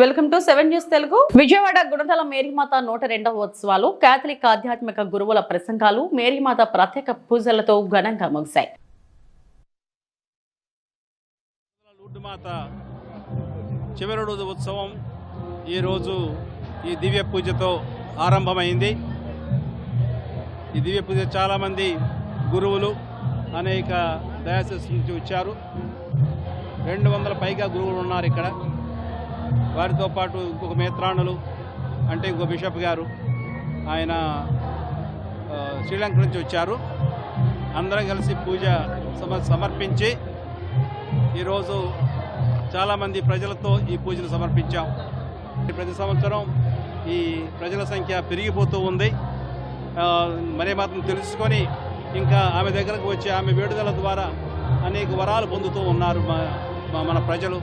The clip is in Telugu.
Welcome to 7 news Telugu. Vijayawada Gunadala Mary Matha 102వ ఉత్సవాలు కేథలిక్ ఆధ్యాత్మిక గురువుల ప్రసంగాలు మేరీమాత ప్రత్యేక పూజలతో ఘనంగా ముగిశాయి. లూడ్మాత చివరి రోజు ఉత్సవం ఈరోజు ఈ దివ్య పూజతో ఆరంభమైంది. ఈ దివ్య పూజ చాలామంది గురువులు అనేక డయాసిస్ నుంచి వచ్చారు. 200 పైగా గురువులు ఉన్నారు ఇక్కడ. వారితో పాటు ఇంకొక మేత్రాణులు అంటే ఇంకో బిషప్ గారు, ఆయన శ్రీలంక నుంచి వచ్చారు. అందరం కలిసి పూజ సమర్పించి ఈరోజు చాలామంది ప్రజలతో ఈ పూజను సమర్పించాం. ప్రతి సంవత్సరం ఈ ప్రజల సంఖ్య పెరిగిపోతూ ఉంది. మేరీమాతను తెలుసుకొని ఇంకా ఆమె దగ్గరకు వచ్చి ఆమె వేడుదల ద్వారా అనేక వరాలు పొందుతూ ఉన్నారు మన ప్రజలు.